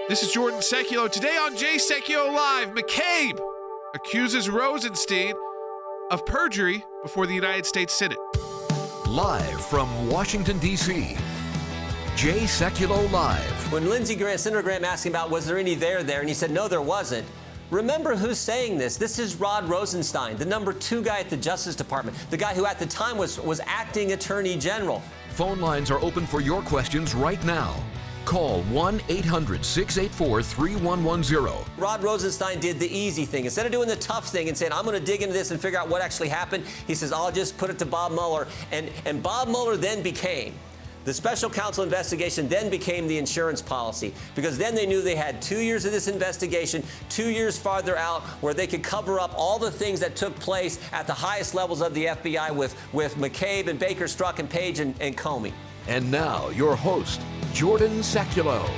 This is Jordan Sekulow. Today on Jay Sekulow Live, McCabe accuses Rosenstein of perjury before the United States Senate. Live from Washington, D.C., Jay Sekulow Live. When Senator Graham asked him about was there any there, and he said, no, there wasn't. Remember who's saying this. This is Rod Rosenstein, the number 2 guy at the Justice Department, the guy who at the time was acting Attorney General. Phone lines are open for your questions right now. Call 1-800-684-3110. Rod Rosenstein did the easy thing. Instead of doing the tough thing and saying, I'm going to dig into this and figure out what actually happened, he says, I'll just put it to Bob Mueller. And Bob Mueller then became the special counsel investigation, then became the insurance policy, because then they knew they had 2 years of this investigation, 2 years farther out, where they could cover up all the things that took place at the highest levels of the FBI with McCabe and Baker, Strzok and Page and Comey. And now, your host, Jordan Sekulow.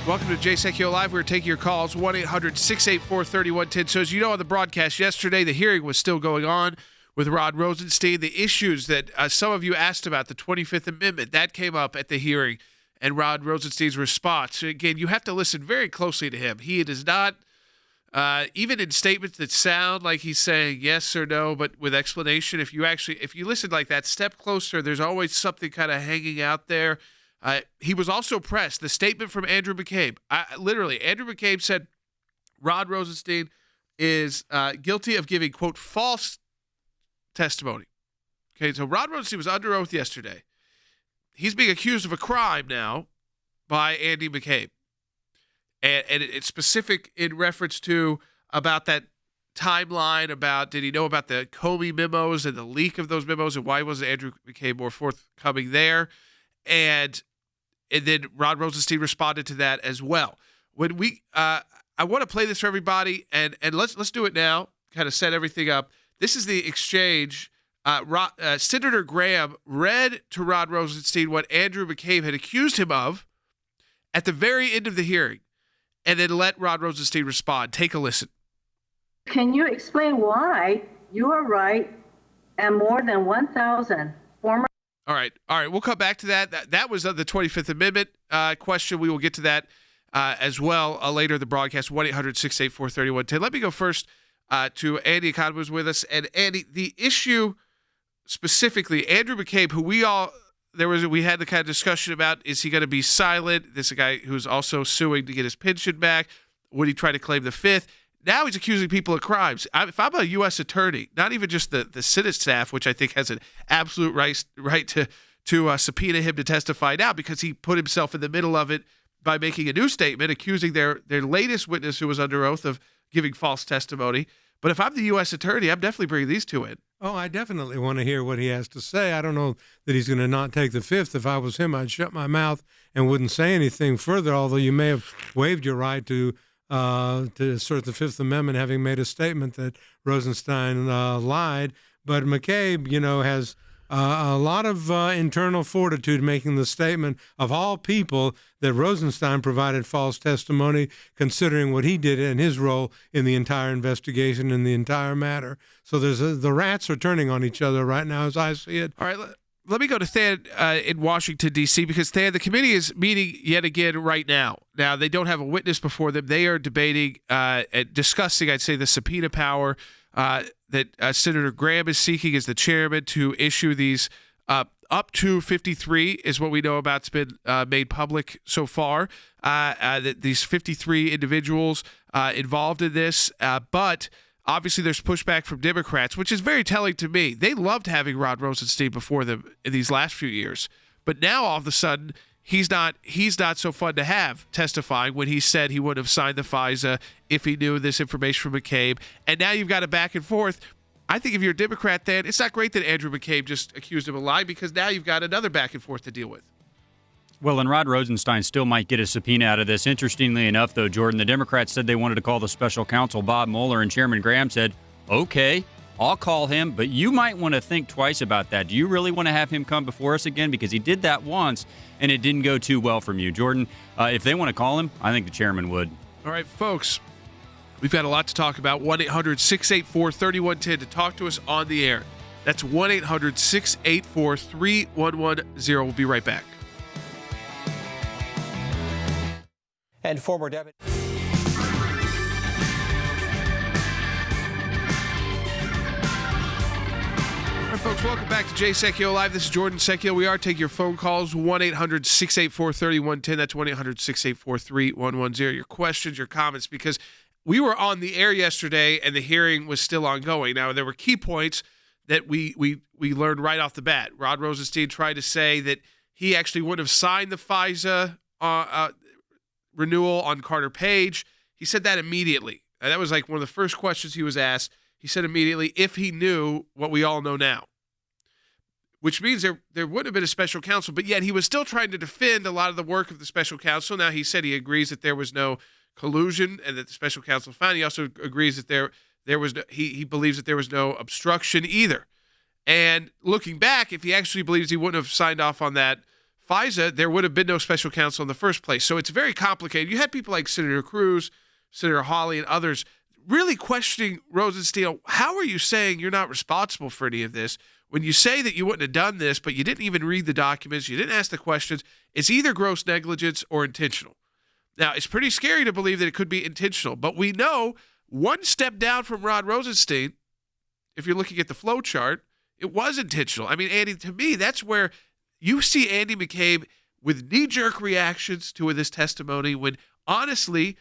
Welcome to Jay Sekulow Live. We're taking your calls, 1-800-684-3110. So as you know, on the broadcast yesterday, the hearing was still going on with Rod Rosenstein. The issues that some of you asked about, the 25th Amendment, that came up at the hearing, and Rod Rosenstein's response. So again, you have to listen very closely to him. He does not, even in statements that sound like he's saying yes or no, but with explanation, if you listen like that, step closer, there's always something kind of hanging out there. He was also pressed. The statement from Andrew McCabe, Andrew McCabe said Rod Rosenstein is guilty of giving, quote, false testimony. Okay, so Rod Rosenstein was under oath yesterday. He's being accused of a crime now by Andy McCabe. And it's specific in reference to about that timeline about did he know about the Comey memos and the leak of those memos, and why wasn't Andrew McCabe more forthcoming there? And then Rod Rosenstein responded to that as well. When I want to play this for everybody, and let's do it now, kind of set everything up. This is the exchange. Senator Graham read to Rod Rosenstein what Andrew McCabe had accused him of at the very end of the hearing, and then let Rod Rosenstein respond. Take a listen. Can you explain why you are right and more than 1,000 former... All right. We'll come back to that. That was the 25th Amendment question. We will get to that as well later in the broadcast, 1-800-684-3110. Let me go first to Andy Economou, who's with us. And Andy, the issue specifically, Andrew McCabe, who we had the kind of discussion about, is he going to be silent? This is a guy who's also suing to get his pension back. Would he try to claim the fifth? Now he's accusing people of crimes. If I'm a U.S. attorney, not even just the Senate staff, which I think has an absolute right to subpoena him to testify now because he put himself in the middle of it by making a new statement accusing their latest witness who was under oath of giving false testimony. But if I'm the U.S. attorney, I'm definitely bringing these two in. Oh, I definitely want to hear what he has to say. I don't know that he's going to not take the fifth. If I was him, I'd shut my mouth and wouldn't say anything further, although you may have waived your right to assert the Fifth Amendment, having made a statement that Rosenstein lied. But McCabe, has a lot of internal fortitude making the statement of all people that Rosenstein provided false testimony, considering what he did in his role in the entire investigation and the entire matter. So the rats are turning on each other right now as I see it. All right. Let me go to Thad in Washington, D.C., because Thad, the committee is meeting yet again right now. Now, they don't have a witness before them. They are debating and discussing, I'd say, the subpoena power that Senator Graham is seeking as the chairman to issue these up to 53 is what we know about. It's been made public so far, that these 53 individuals involved in this. But obviously, there's pushback from Democrats, which is very telling to me. They loved having Rod Rosenstein before them in these last few years. But now, all of a sudden, he's not so fun to have testifying when he said he wouldn't have signed the FISA if he knew this information from McCabe. And now you've got a back and forth. I think if you're a Democrat, then it's not great that Andrew McCabe just accused him of lying, because now you've got another back and forth to deal with. Well, and Rod Rosenstein still might get a subpoena out of this. Interestingly enough, though, Jordan, the Democrats said they wanted to call the special counsel Bob Mueller, and Chairman Graham said, okay, I'll call him, but you might want to think twice about that. Do you really want to have him come before us again? Because he did that once, and it didn't go too well from you. Jordan, if they want to call him, I think the chairman would. All right, folks, we've got a lot to talk about. 1-800-684-3110 to talk to us on the air. That's 1-800-684-3110. We'll be right back. and former deputy. All right, folks, welcome back to Jay Sekulow Live. This is Jordan Sekulow. We are taking your phone calls, 1-800-684-3110. That's 1-800-684-3110. Your questions, your comments, because we were on the air yesterday and the hearing was still ongoing. Now, there were key points that we learned right off the bat. Rod Rosenstein tried to say that he actually wouldn't have signed the FISA renewal on Carter Page. He said that immediately. That was like one of the first questions he was asked. He said immediately, if he knew what we all know now, which means there would have been a special counsel, but yet he was still trying to defend a lot of the work of the special counsel. Now, he said he agrees that there was no collusion and that the special counsel found. He also agrees that there was no, he believes that there was no obstruction either. And looking back, if he actually believes he wouldn't have signed off on that FISA, there would have been no special counsel in the first place. So it's very complicated. You had people like Senator Cruz, Senator Hawley, and others really questioning Rosenstein. How are you saying you're not responsible for any of this when you say that you wouldn't have done this, but you didn't even read the documents, you didn't ask the questions? It's either gross negligence or intentional. Now, it's pretty scary to believe that it could be intentional, but we know one step down from Rod Rosenstein, if you're looking at the flow chart, it was intentional. I mean, Andy, to me, that's where you see Andy McCabe with knee-jerk reactions to this testimony when, honestly,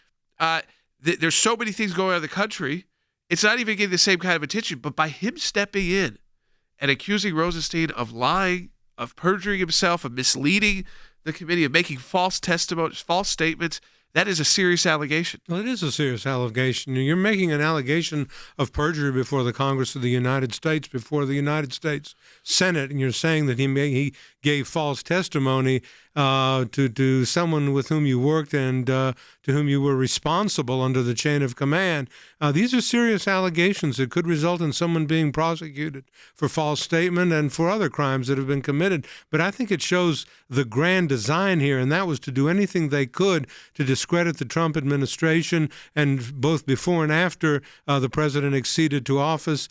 there's so many things going on in the country, it's not even getting the same kind of attention. But by him stepping in and accusing Rosenstein of lying, of perjuring himself, of misleading the committee, of making false testimonies, false statements, that is a serious allegation. Well, it is a serious allegation. You're making an allegation of perjury before the Congress of the United States, before the United States Senate, and you're saying that he gave false testimony to someone with whom you worked and to whom you were responsible under the chain of command. These are serious allegations that could result in someone being prosecuted for false statement and for other crimes that have been committed. But I think it shows the grand design here, and that was to do anything they could to discredit the Trump administration, and both before and after the president acceded to office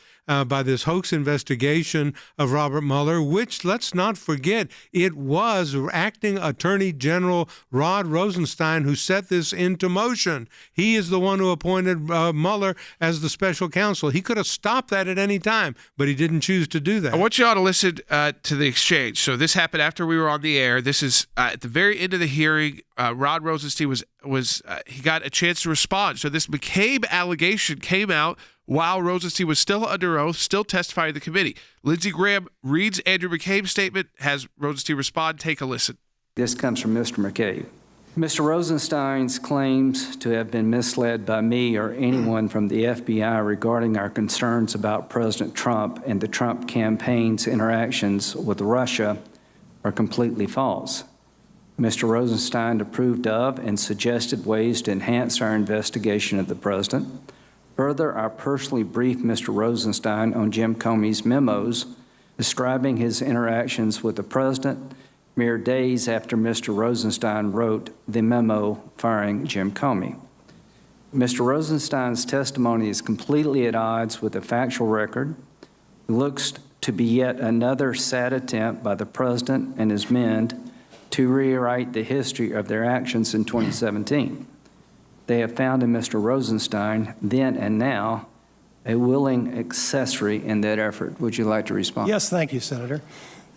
by this hoax investigation of Robert Mueller, which, let's not forget, it was acting Attorney General Rod Rosenstein who set this into motion. He is the one who appointed Mueller as the special counsel. He could have stopped that at any time, but he didn't choose to do that. I want you all to listen to the exchange. So this happened after we were on the air. This is at the very end of the hearing. Rod Rosenstein was he got a chance to respond. So this McCabe allegation came out while Rosenstein was still under oath, still testifying to the committee. Lindsey Graham reads Andrew McCabe's statement, has Rosenstein respond. Take a listen. This comes from Mr. McCabe. Mr. Rosenstein's claims to have been misled by me or anyone from the FBI regarding our concerns about President Trump and the Trump campaign's interactions with Russia are completely false. Mr. Rosenstein approved of and suggested ways to enhance our investigation of the president. Further, I personally briefed Mr. Rosenstein on Jim Comey's memos describing his interactions with the president mere days after Mr. Rosenstein wrote the memo firing Jim Comey. Mr. Rosenstein's testimony is completely at odds with the factual record. It looks to be yet another sad attempt by the president and his men to rewrite the history of their actions in 2017. They have found in Mr. Rosenstein, then and now, a willing accessory in that effort. Would you like to respond? Yes, thank you, Senator.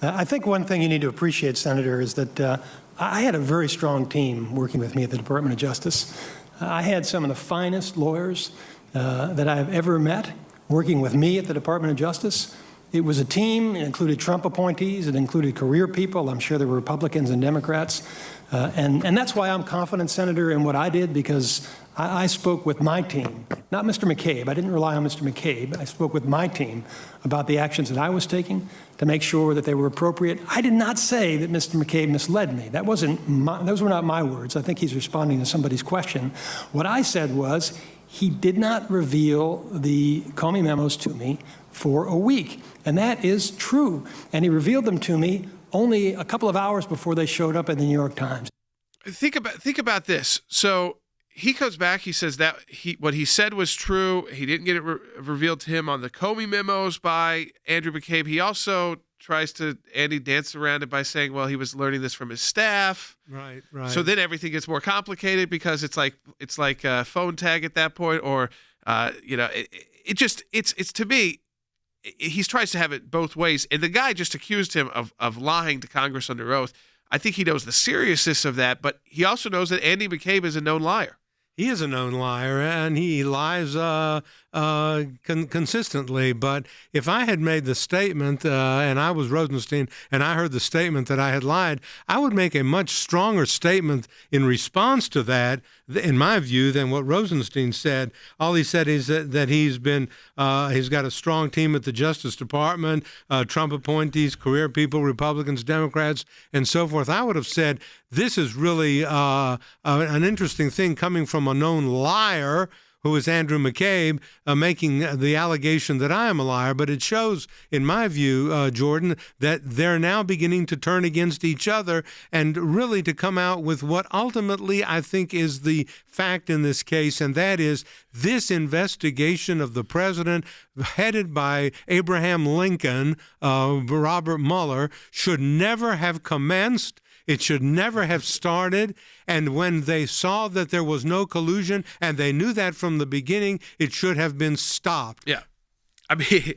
I think one thing you need to appreciate, Senator, is that I had a very strong team working with me at the Department of Justice. I had some of the finest lawyers that I've ever met working with me at the Department of Justice. It was a team. It included Trump appointees. It included career people. I'm sure there were Republicans and Democrats. And that's why I'm confident, Senator, in what I did, because I spoke with my team, not Mr. McCabe. I didn't rely on Mr. McCabe. I spoke with my team about the actions that I was taking to make sure that they were appropriate. I did not say that Mr. McCabe misled me. Those were not my words. I think he's responding to somebody's question. What I said was he did not reveal the Comey memos to me for a week. And that is true. And he revealed them to me only a couple of hours before they showed up in the New York Times. Think about this. So he comes back. He says that what he said was true. He didn't get it revealed to him on the Comey memos by Andrew McCabe. He also Andy dance around it by saying, well, he was learning this from his staff. Right. So then everything gets more complicated because it's like a phone tag at that point, or it's to me, he tries to have it both ways. And the guy just accused him of lying to Congress under oath. I think he knows the seriousness of that, but he also knows that Andy McCabe is a known liar. He is a known liar, and he lies consistently. But if I had made the statement, and I was Rosenstein, and I heard the statement that I had lied, I would make a much stronger statement in response to that, in my view, than what Rosenstein said. All he said is that he's got a strong team at the Justice Department, Trump appointees, career people, Republicans, Democrats, and so forth. I would have said this is really an interesting thing coming from a known liar, who is Andrew McCabe, making the allegation that I am a liar. But it shows, in my view, Jordan, that they're now beginning to turn against each other and really to come out with what ultimately I think is the fact in this case, and that is this investigation of the president, headed by Abraham Lincoln, Robert Mueller, should never have commenced. It should never have started. And when they saw that there was no collusion, and they knew that from the beginning, it should have been stopped. Yeah. I mean,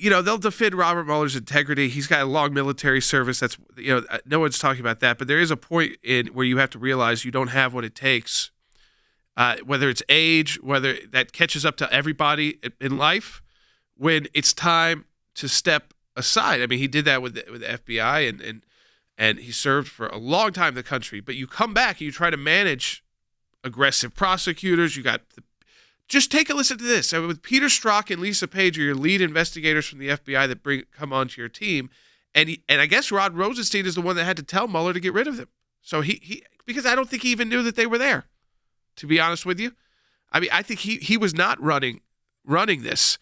they'll defend Robert Mueller's integrity. He's got a long military service. That's, no one's talking about that. But there is a point where you have to realize you don't have what it takes, whether it's age, whether that catches up to everybody in life, when it's time to step aside. I mean, he did that with the FBI, and he served for a long time in the country. But you come back and you try to manage aggressive prosecutors. Just take a listen to this. With Peter Strzok and Lisa Page are your lead investigators from the FBI that come onto your team. And I guess Rod Rosenstein is the one that had to tell Mueller to get rid of them. So he because I don't think he even knew that they were there, to be honest with you. I mean, I think he was not running this.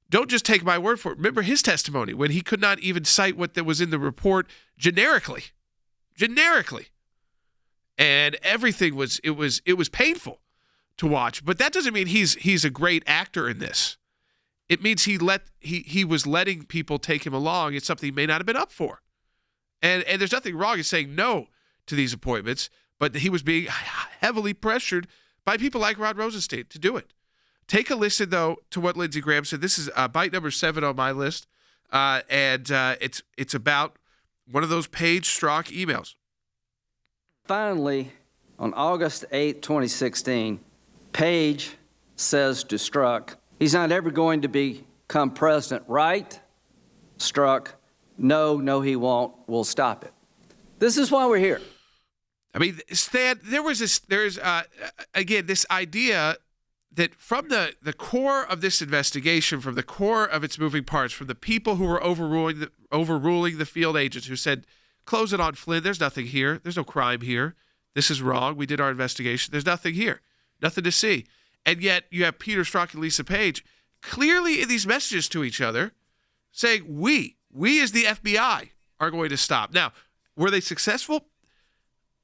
Don't just take my word for it. Remember his testimony when he could not even cite what was in the report generically. And everything was painful to watch. But that doesn't mean he's a great actor in this. It means he was letting people take him along. It's something he may not have been up for. And there's nothing wrong in saying no to these appointments, but he was being heavily pressured by people like Rod Rosenstein to do it. Take a listen, though, to what Lindsey Graham said. This is bite number 7 on my list, and it's about one of those Page Strzok emails. Finally, on August 8, 2016, Page says to Strzok, he's not ever going to become president, right? Strzok, no, he won't. We'll stop it. This is why we're here. I mean, Stan, there's again, this idea that from the core of this investigation, from the core of its moving parts, from the people who were overruling the field agents who said, close it on Flynn, there's nothing here, there's no crime here, this is wrong, we did our investigation, there's nothing here, nothing to see. And yet you have Peter Strzok and Lisa Page clearly in these messages to each other saying, we as the FBI are going to stop. Now, were they successful?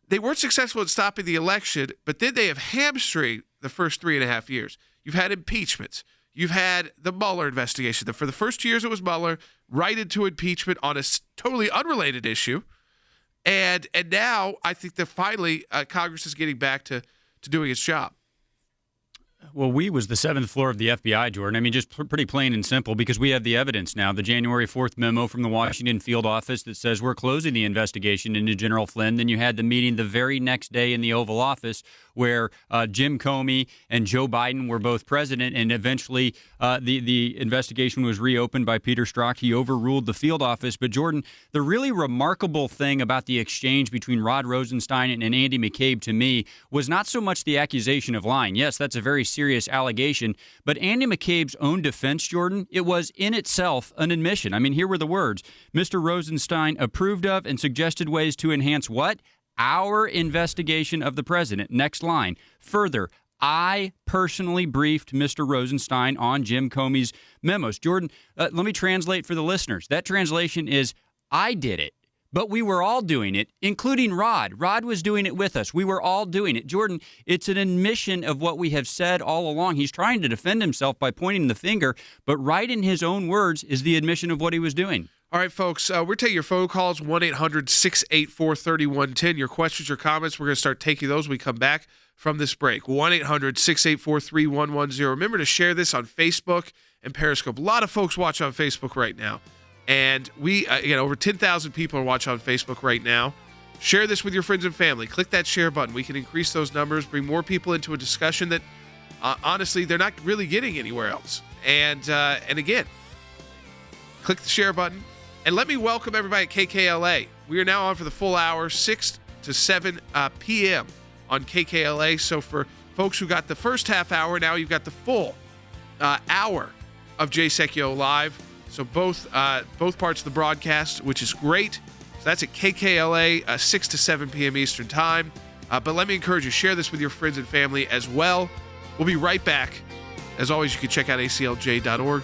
They weren't successful in stopping the election, but then they have hamstringed the first 3.5 years. You've had impeachments. You've had the Mueller investigation. For the first 2 years, it was Mueller, right into impeachment on a totally unrelated issue. And now I think that finally Congress is getting back to doing its job. Well, we was the 7th floor of the FBI, Jordan. I mean, just pretty plain and simple, because we have the evidence now. The January 4th memo from the Washington field office that says we're closing the investigation into General Flynn. Then you had the meeting the very next day in the Oval Office where Jim Comey and Joe Biden were both president, and eventually the investigation was reopened by Peter Strzok. He overruled the field office. But, Jordan, the really remarkable thing about the exchange between Rod Rosenstein and Andy McCabe to me was not so much the accusation of lying. Yes, that's a very serious allegation. But Andy McCabe's own defense, Jordan, it was in itself an admission. I mean, here were the words. Mr. Rosenstein approved of and suggested ways to enhance what? Our investigation of the president. Next line. Further, I personally briefed Mr. Rosenstein on Jim Comey's memos. Jordan, let me translate for the listeners. That translation is, I did it. But we were all doing it, including Rod. Rod was doing it with us. We were all doing it. Jordan, it's an admission of what we have said all along. He's trying to defend himself by pointing the finger, but right in his own words is the admission of what he was doing. All right, folks, we're taking your phone calls, 1-800-684-3110. Your questions or comments, we're going to start taking those when we come back from this break. 1-800-684-3110. Remember to share this on Facebook and Periscope. A lot of folks watch on Facebook right now. And we, over 10,000 people are watching on Facebook right now. Share this with your friends and family. Click that share button. We can increase those numbers, bring more people into a discussion that, honestly, they're not really getting anywhere else. And again, click the share button. And let me welcome everybody at KKLA. We are now on for the full hour, 6 to 7 p.m. on KKLA. So for folks who got the first half hour, now you've got the full hour of Jay Sekulow Live. So both parts of the broadcast, which is great. So that's at KKLA, 6 to 7 p.m. Eastern Time. But let me encourage you, share this with your friends and family as well. We'll be right back. As always, you can check out aclj.org.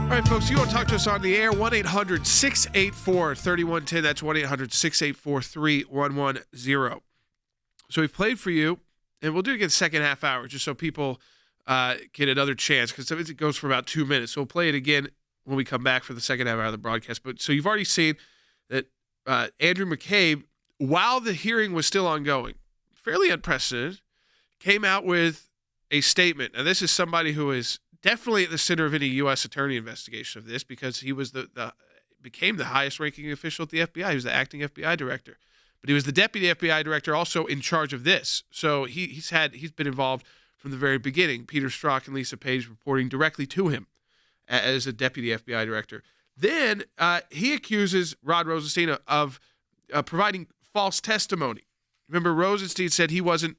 All right, folks, you want to talk to us on the air, 1-800-684-3110. That's 1-800-684-3110. So we've played for you, and we'll do it again second half hour just so people get another chance, because it goes for about 2 minutes. So we'll play it again when we come back for the second half hour of the broadcast. But so you've already seen that Andrew McCabe, while the hearing was still ongoing, fairly unprecedented, came out with a statement. And this is somebody who is definitely at the center of any U.S. attorney investigation of this, because he was became the highest ranking official at the FBI. He was the acting FBI director, but he was the deputy FBI director also in charge of this. So he's been involved from the very beginning. Peter Strzok and Lisa Page reporting directly to him as a deputy FBI director. Then he accuses Rod Rosenstein of providing false testimony. Remember, Rosenstein said he was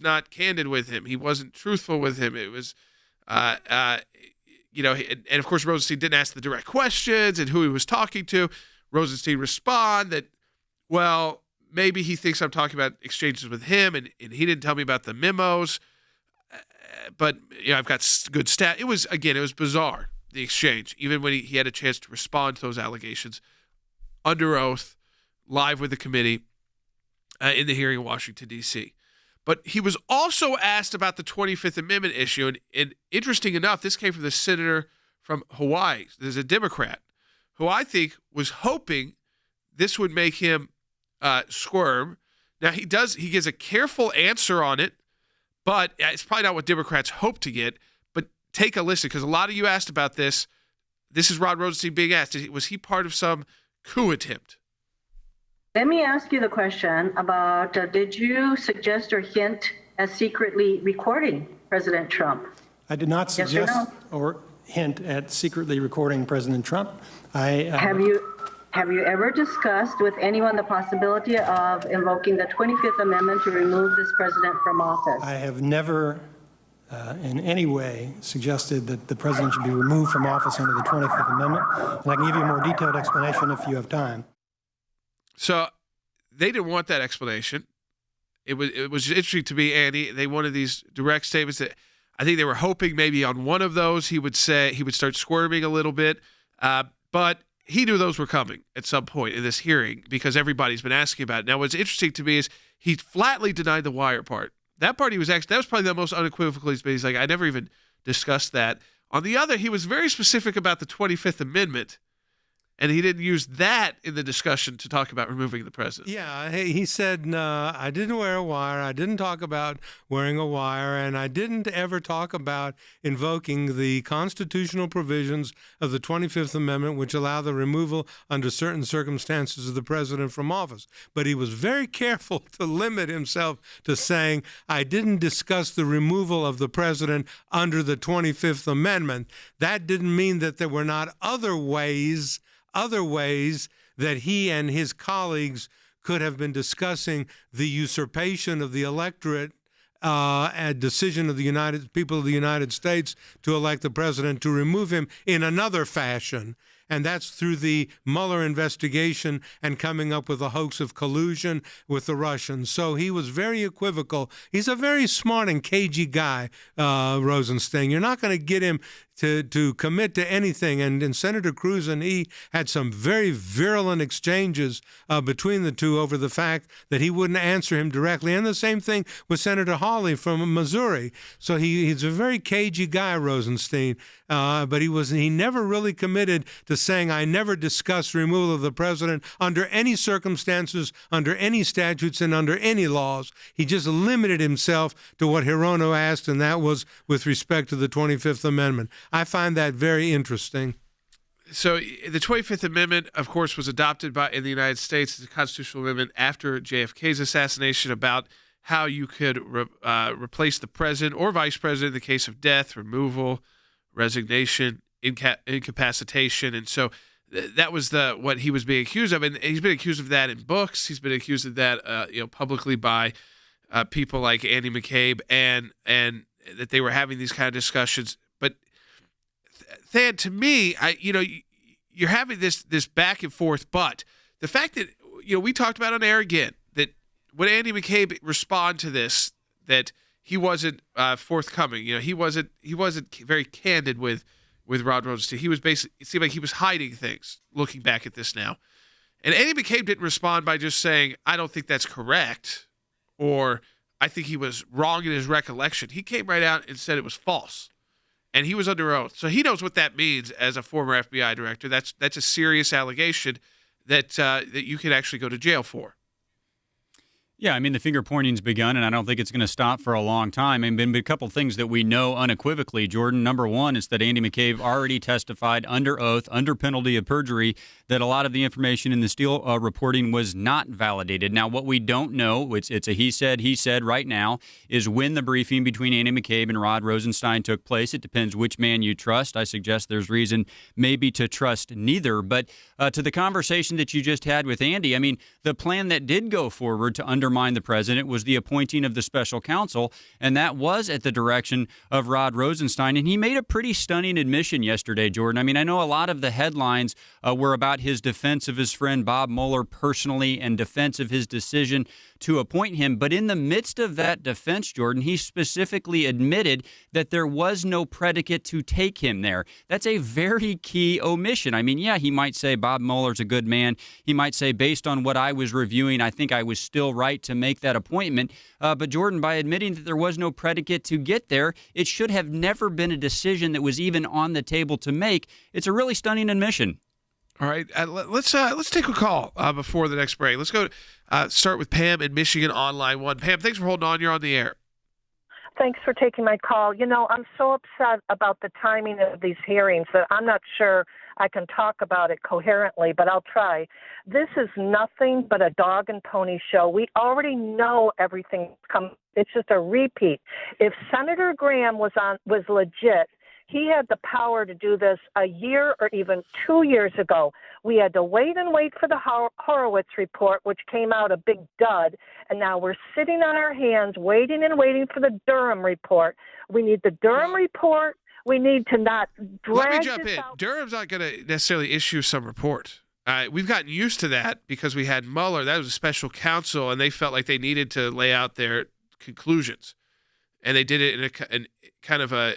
not candid with him. He wasn't truthful with him. It was and of course, Rosenstein didn't ask the direct questions and who he was talking to. Rosenstein responded that, well, maybe he thinks I'm talking about exchanges with him, and he didn't tell me about the memos. But I've got good stat. It was bizarre, the exchange, even when he had a chance to respond to those allegations under oath, live with the committee in the hearing in Washington, D.C. But he was also asked about the 25th Amendment issue. And interesting enough, this came from the senator from Hawaii. There's a Democrat who I think was hoping this would make him squirm. Now, he gives a careful answer on it, but it's probably not what Democrats hope to get. But take a listen, because a lot of you asked about this. This is Rod Rosenstein being asked. Was he part of some coup attempt? Let me ask you the question about, did you suggest or hint at secretly recording President Trump? I did not Yes or suggest no? or hint at secretly recording President Trump. Have you ever discussed with anyone the possibility of invoking the 25th Amendment to remove this president from office? I have never in any way suggested that the president should be removed from office under the 25th Amendment. And I can give you a more detailed explanation if you have time. So they didn't want that explanation. It was interesting to me, Andy. They wanted these direct statements that I think they were hoping maybe on one of those he would start squirming a little bit. But he knew those were coming at some point in this hearing because everybody's been asking about it. Now, what's interesting to me is he flatly denied the wire part. That part that was probably the most unequivocal he's been. He's like, I never even discussed that. On the other, he was very specific about the 25th Amendment. And he didn't use that in the discussion to talk about removing the president. Yeah, he said, I didn't wear a wire. I didn't talk about wearing a wire. And I didn't ever talk about invoking the constitutional provisions of the 25th Amendment, which allow the removal under certain circumstances of the president from office. But he was very careful to limit himself to saying, I didn't discuss the removal of the president under the 25th Amendment. That didn't mean that there were not other ways that he and his colleagues could have been discussing the usurpation of the electorate, a decision of the people of the United States to elect the president to remove him in another fashion. and that's through the Mueller investigation and coming up with a hoax of collusion with the Russians. So he was very equivocal. He's a very smart and cagey guy, Rosenstein. You're not going to get him to commit to anything. And Senator Cruz and he had some very virulent exchanges between the two over the fact that he wouldn't answer him directly. And the same thing with Senator Hawley from Missouri. So he's a very cagey guy, Rosenstein. But he never really committed to saying, I never discussed removal of the president under any circumstances, under any statutes, and under any laws. He just limited himself to what Hirono asked, and that was with respect to the 25th Amendment. I find that very interesting. So the 25th Amendment, of course, was adopted in the United States as a constitutional amendment after JFK's assassination about how you could replace the president or vice president in the case of death, removal, resignation, incapacitation. And so that was what he was being accused of. And he's been accused of that in books. He's been accused of that publicly by people like Andy McCabe, and that they were having these kind of discussions. But Than, to me, you're having this back and forth, but the fact that we talked about on air again that when Andy McCabe responded to this, that he wasn't forthcoming. He wasn't very candid with Rod Rosenstein. He was basically, it seemed like he was hiding things. Looking back at this now, and Andy McCabe didn't respond by just saying, "I don't think that's correct," or "I think he was wrong in his recollection." He came right out and said it was false. And he was under oath. So he knows what that means as a former FBI director. That's a serious allegation that you could actually go to jail for. Yeah, I mean, the finger pointing's begun, and I don't think it's going to stop for a long time. I mean, a couple things that we know unequivocally, Jordan. Number one is that Andy McCabe already testified under oath, under penalty of perjury, that a lot of the information in the Steele reporting was not validated. Now, what we don't know, it's a he said right now, is when the briefing between Andy McCabe and Rod Rosenstein took place. It depends which man you trust. I suggest there's reason maybe to trust neither. But to the conversation that you just had with Andy, I mean, the plan that did go forward to undermine the president was the appointing of the special counsel, and that was at the direction of Rod Rosenstein. And he made a pretty stunning admission yesterday, Jordan. I mean, I know a lot of the headlines were about his defense of his friend Bob Mueller personally and defense of his decision to appoint him. But in the midst of that defense, Jordan, he specifically admitted that there was no predicate to take him there. That's a very key omission. I mean, yeah, he might say Bob Mueller's a good man. He might say, based on what I was reviewing, I think I was still right to make that appointment. But Jordan, by admitting that there was no predicate to get there, it should have never been a decision that was even on the table to make. It's a really stunning admission. All right, let's take a call before the next break. Let's go start with Pam in Michigan on line 1. Pam, thanks for holding on. You're on the air. Thanks for taking my call. I'm so upset about the timing of these hearings that I'm not sure I can talk about it coherently, but I'll try. This is nothing but a dog and pony show. We already know everything comes. It's just a repeat. If Senator Graham was legit, he had the power to do this a year or even 2 years ago. We had to wait for the Horowitz report, which came out a big dud, and now we're sitting on our hands waiting for the Durham report. We need the Durham report. We need to not drag Let me jump in. out. Durham's not going to necessarily issue some report. We've gotten used to that because we had Mueller. That was a special counsel, and they felt like they needed to lay out their conclusions. And they did it in kind of a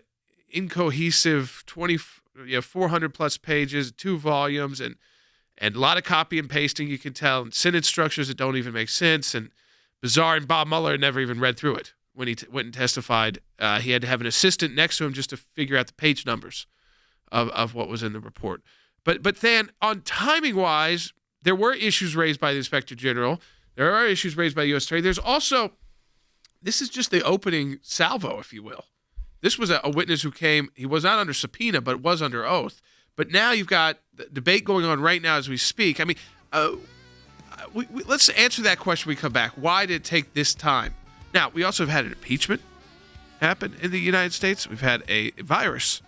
incohesive 400 plus pages, 2 volumes, and a lot of copy and pasting, you can tell, and sentence structures that don't even make sense, and bizarre. And Bob Mueller never even read through it when he went and testified. He had to have an assistant next to him just to figure out the page numbers of what was in the report. But then on timing wise, there were issues raised by the Inspector General. There are issues raised by the U.S. Attorney. There's also, this is just the opening salvo, if you will. This was a witness who came, he was not under subpoena, but was under oath. But now you've got the debate going on right now as we speak. I mean, let's answer that question when we come back. Why did it take this time? Now, we also have had an impeachment happen in the United States. We've had a virus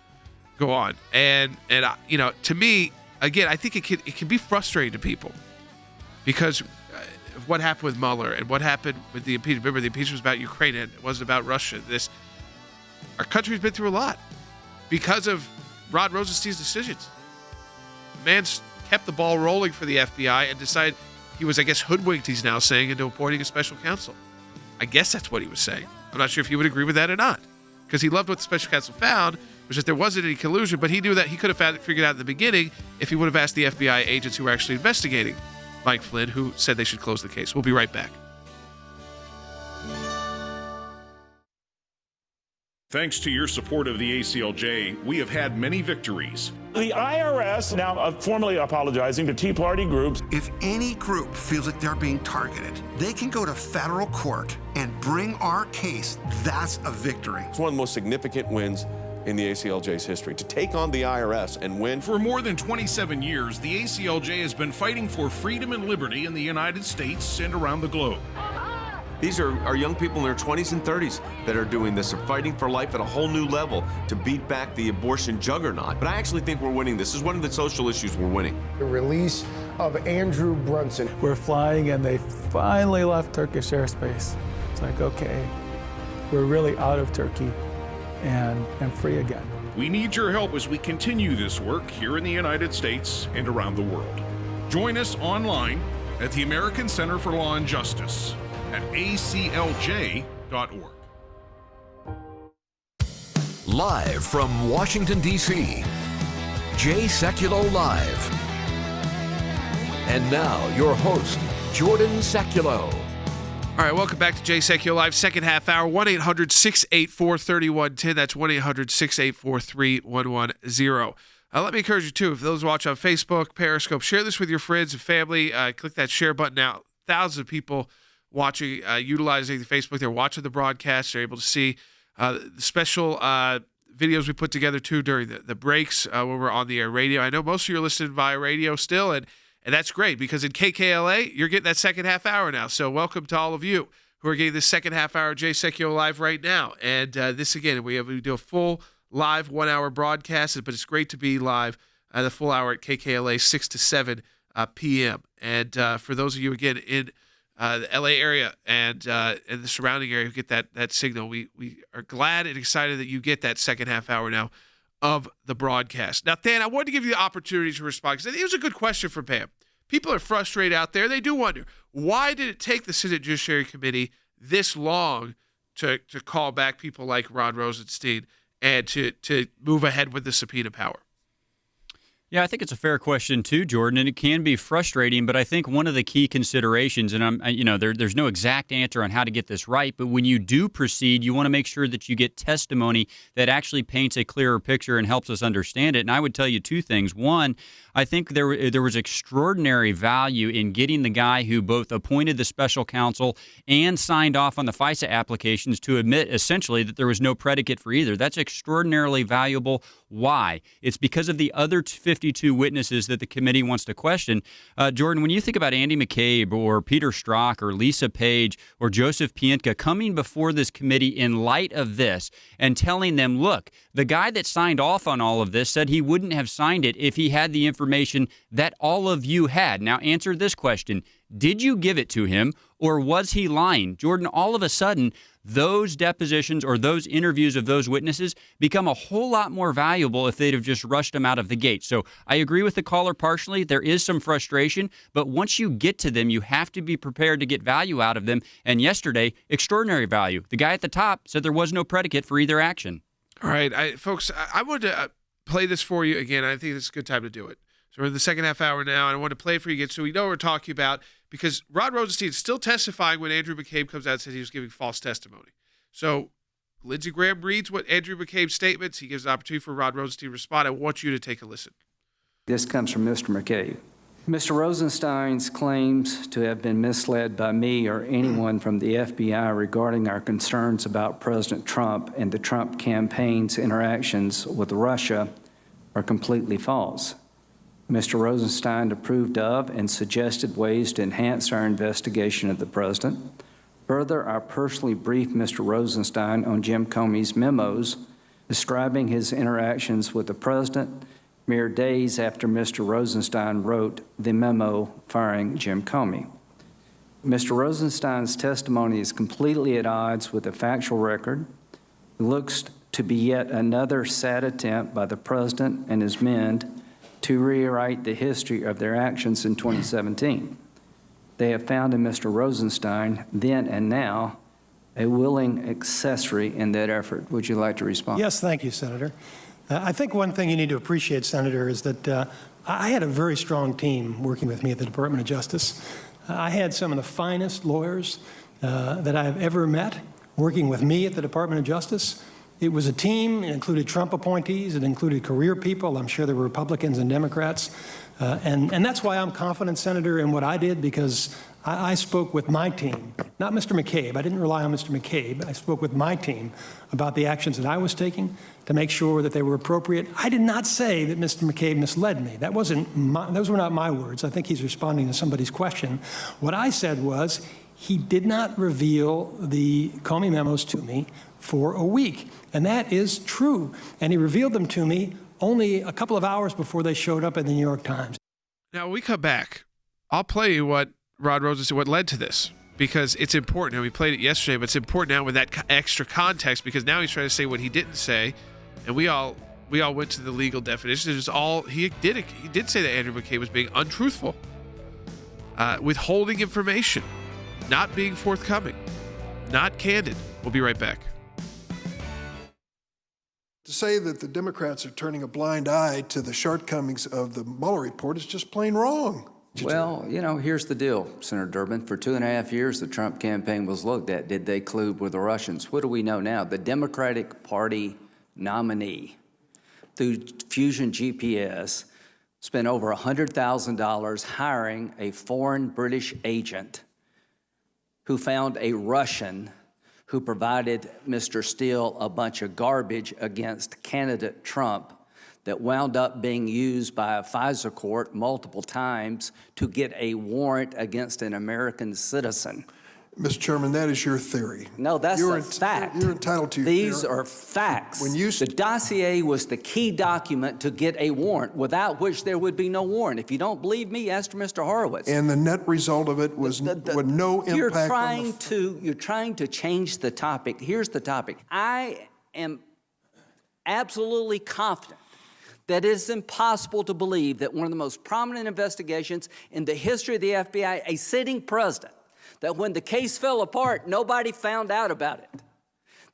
go on. And to me, again, I think it can be frustrating to people because of what happened with Mueller and what happened with the impeachment. Remember, the impeachment was about Ukraine. It wasn't about Russia. Our country's been through a lot because of Rod Rosenstein's decisions. man's kept the ball rolling for the FBI and decided he was, I guess, hoodwinked, he's now saying, into appointing a special counsel. I guess that's what he was saying. I'm not sure if he would agree with that or not, because he loved what the special counsel found, was that there wasn't any collusion, but he knew that he could have figured out at the beginning if he would have asked the FBI agents who were actually investigating Mike Flynn, who said they should close the case. We'll be right back. Thanks to your support of the ACLJ, we have had many victories. The IRS now formally apologizing to Tea Party groups. If any group feels like they're being targeted, they can go to federal court and bring our case. That's a victory. It's one of the most significant wins in the ACLJ's history, to take on the IRS and win. For more than 27 years, the ACLJ has been fighting for freedom and liberty in the United States and around the globe. These are young people in their 20s and 30s that are doing this. They're fighting for life at a whole new level to beat back the abortion juggernaut. But I actually think we're winning. This is one of the social issues we're winning. The release of Andrew Brunson. We're flying and they finally left Turkish airspace. It's like, okay, we're really out of Turkey and free again. We need your help as we continue this work here in the United States and around the world. Join us online at the American Center for Law and Justice at aclj.org. Live from Washington, D.C., Jay Sekulow Live. And now, your host, Jordan Sekulow. All right, welcome back to Jay Sekulow Live, second half hour, 1-800-684-3110. That's 1-800-684-3110. Let me encourage you, too, if those watch on Facebook, Periscope, share this with your friends and family. Click that share button now. Thousands of people watching, utilizing Facebook. They're watching the broadcast. They're able to see the special videos we put together, too, during the breaks when we're on the air radio. I know most of you are listening via radio still, and that's great because in KKLA, you're getting that second half hour now. So welcome to all of you who are getting this second half hour of Jay Sekulow Live right now. And this, again, we do a full live 1 hour broadcast, but it's great to be live the full hour at KKLA 6 to 7 p.m. And for those of you, again, in the LA area and the surrounding area who get that signal, we are glad and excited that you get that second half hour now of the broadcast. Now, Dan, I wanted to give you the opportunity to respond because I think it was a good question for Pam. People are frustrated out there. They do wonder, why did it take the Senate Judiciary Committee this long to call back people like Rod Rosenstein and to move ahead with the subpoena power? Yeah, I think it's a fair question too, Jordan, and it can be frustrating. But I think one of the key considerations, and there's no exact answer on how to get this right, but when you do proceed, you want to make sure that you get testimony that actually paints a clearer picture and helps us understand it. And I would tell you two things. One, I think there was extraordinary value in getting the guy who both appointed the special counsel and signed off on the FISA applications to admit essentially that there was no predicate for either. That's extraordinarily valuable. Why? It's because of the other 52 witnesses that the committee wants to question. Jordan, when you think about Andy McCabe or Peter Strzok or Lisa Page or Joseph Pientka coming before this committee in light of this and telling them, look, the guy that signed off on all of this said he wouldn't have signed it if he had the information that all of you had. Now answer this question. Did you give it to him or was he lying? Jordan, all of a sudden, those depositions or those interviews of those witnesses become a whole lot more valuable if they'd have just rushed them out of the gate. So I agree with the caller partially. There is some frustration, but once you get to them, you have to be prepared to get value out of them. And yesterday, extraordinary value. The guy at the top said there was no predicate for either action. All right, folks, I wanted to play this for you again. I think it's a good time to do it. So we're in the second half hour now, and I want to play it for you again so we know what we're talking about, because Rod Rosenstein is still testifying when Andrew McCabe comes out and says he was giving false testimony. So Lindsey Graham reads what Andrew McCabe's statements. He gives an opportunity for Rod Rosenstein to respond. I want you to take a listen. This comes from Mr. McCabe. Mr. Rosenstein's claims to have been misled by me or anyone from the FBI regarding our concerns about President Trump and the Trump campaign's interactions with Russia are completely false. Mr. Rosenstein approved of and suggested ways to enhance our investigation of the president. Further, I personally briefed Mr. Rosenstein on Jim Comey's memos describing his interactions with the president mere days after Mr. Rosenstein wrote the memo firing Jim Comey. Mr. Rosenstein's testimony is completely at odds with the factual record. It looks to be yet another sad attempt by the president and his men to rewrite the history of their actions in 2017. They have found in Mr. Rosenstein, then and now, a willing accessory in that effort. Would you like to respond? Yes, thank you, Senator. I think one thing you need to appreciate, Senator, is that I had a very strong team working with me at the Department of Justice. I had some of the finest lawyers that I've ever met working with me at the Department of Justice. It was a team. It included Trump appointees. It included career people. I'm sure there were Republicans and Democrats. And that's why I'm confident, Senator, in what I did, because I spoke with my team, not Mr. McCabe. I didn't rely on Mr. McCabe. I spoke with my team about the actions that I was taking to make sure that they were appropriate. I did not say that Mr. McCabe misled me. Those were not my words. I think he's responding to somebody's question. What I said was he did not reveal the Comey memos to me for a week. And that is true. And he revealed them to me only a couple of hours before they showed up in the New York Times. Now, when we come back, I'll play you what Rod Rosenstein, what led to this, because it's important. And we played it yesterday, but it's important now with that extra context, because now he's trying to say what he didn't say, and we all went to the legal definition. It was all he did. He did say that Andrew McCabe was being untruthful, withholding information, not being forthcoming, not candid. We'll be right back. To say that the Democrats are turning a blind eye to the shortcomings of the Mueller report is just plain wrong. Well, here's the deal, Senator Durbin. For 2.5 years, the Trump campaign was looked at. Did they collude with the Russians? What do we know now? The Democratic Party nominee, through Fusion GPS, spent over $100,000 hiring a foreign British agent who found a Russian who provided Mr. Steele a bunch of garbage against candidate Trump that wound up being used by a FISA court multiple times to get a warrant against an American citizen. Mr. Chairman, that is your theory. No, that's a fact. You're entitled to your These theory. are facts. The dossier was the key document to get a warrant, without which there would be no warrant. If you don't believe me, ask Mr. Horowitz. And the net result of it was with no impact You're trying to change the topic. Here's the topic. I am absolutely confident that it is impossible to believe that one of the most prominent investigations in the history of the FBI, a sitting president, that when the case fell apart, nobody found out about it.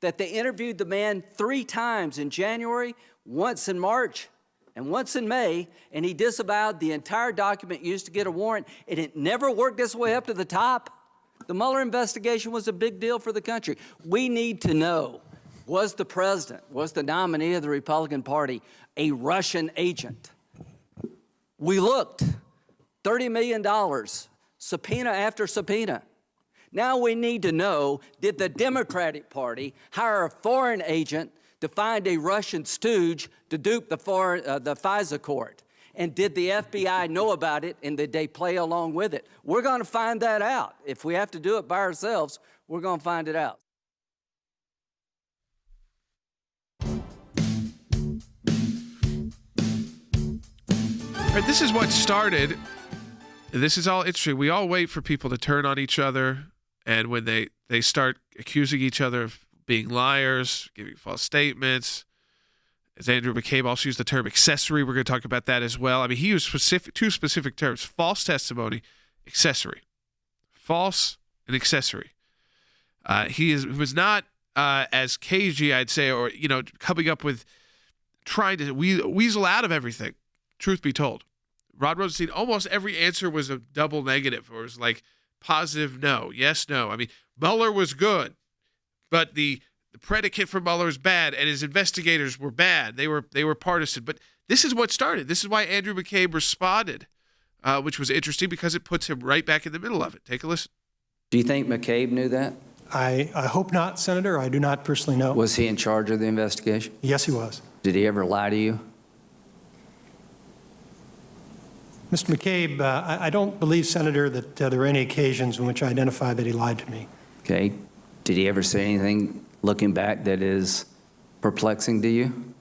That they interviewed the man 3 times in January, once in March, and once in May, and he disavowed the entire document used to get a warrant, and it never worked its way up to the top. The Mueller investigation was a big deal for the country. We need to know, was the president, was the nominee of the Republican Party a Russian agent? We looked, $30 million, subpoena after subpoena. Now we need to know, did the Democratic Party hire a foreign agent to find a Russian stooge to dupe the FISA court? And did the FBI know about it, and did they play along with it? We're going to find that out. If we have to do it by ourselves, we're going to find it out. All right, this is what started. This is all interesting. We all wait for people to turn on each other, and when they start accusing each other of being liars, giving false statements. As Andrew McCabe also used the term accessory. We're going to talk about that as well. I mean, he used two specific terms: false testimony, accessory. False and accessory. He was not as cagey, I'd say, or coming up with trying to weasel out of everything. Truth be told, Rod Rosenstein, almost every answer was a double negative, or it was like positive no, yes, no. I mean, Mueller was good, but the predicate for Mueller is bad, and his investigators were bad. They were partisan. But this is what started. This is why Andrew McCabe responded, which was interesting because it puts him right back in the middle of it. Take a listen. Do you think McCabe knew that? I hope not, Senator. I do not personally know. Was he in charge of the investigation? Yes, he was. Did he ever lie to you? Mr. McCabe, I don't believe, Senator, that there were any occasions in which I identified that he lied to me. Okay. Did he ever say anything, looking back, that is perplexing to you?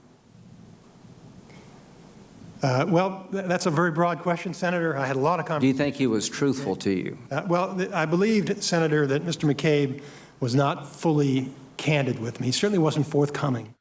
Well, that's a very broad question, Senator. I had a lot of conversations. Do you think he was truthful to you? Well, I believed, Senator, that Mr. McCabe was not fully candid with me. He certainly wasn't forthcoming.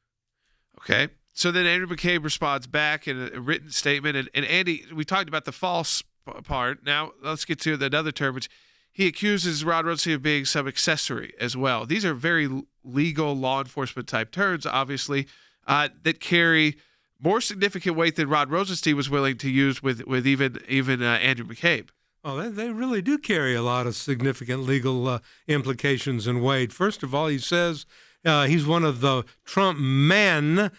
Okay. So then Andrew McCabe responds back in a written statement. And Andy, we talked about the false part. Now let's get to another term, which he accuses Rod Rosenstein of being some accessory as well. These are very legal law enforcement type terms, obviously, that carry more significant weight than Rod Rosenstein was willing to use with even Andrew McCabe. Oh, they really do carry a lot of significant legal implications and weight. First of all, he says he's one of the Trump men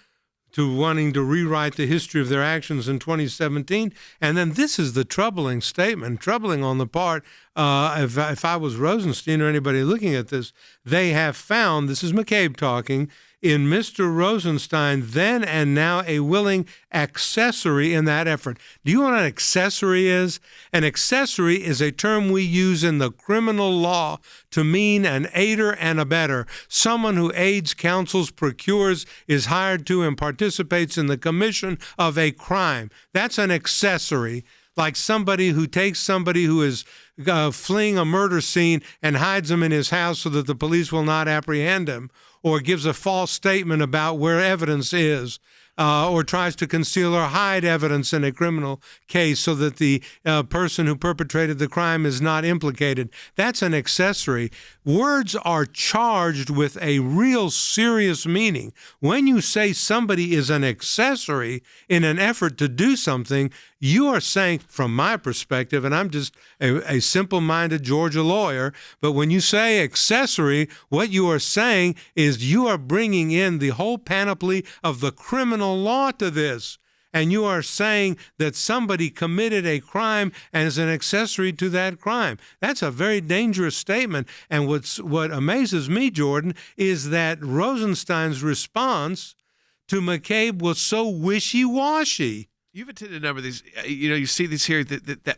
to wanting to rewrite the history of their actions in 2017. And then this is the troubling statement, troubling on the part, if I was Rosenstein or anybody looking at this, they have found, this is McCabe talking, in Mr. Rosenstein, then and now a willing accessory in that effort. Do you know what an accessory is? An accessory is a term we use in the criminal law to mean an aider and abetter, someone who aids, counsels, procures, is hired to, and participates in the commission of a crime. That's an accessory. Like somebody who takes somebody who is fleeing a murder scene and hides him in his house so that the police will not apprehend him, or gives a false statement about where evidence is, or tries to conceal or hide evidence in a criminal case so that the person who perpetrated the crime is not implicated. That's an accessory. Words are charged with a real serious meaning. When you say somebody is an accessory in an effort to do something, you are saying, from my perspective, and I'm just a simple-minded Georgia lawyer, but when you say accessory, what you are saying is you are bringing in the whole panoply of the criminal law to this. And you are saying that somebody committed a crime and is an accessory to that crime. That's a very dangerous statement. And what amazes me, Jordan, is that Rosenstein's response to McCabe was so wishy-washy. You've attended a number of these. You see these here.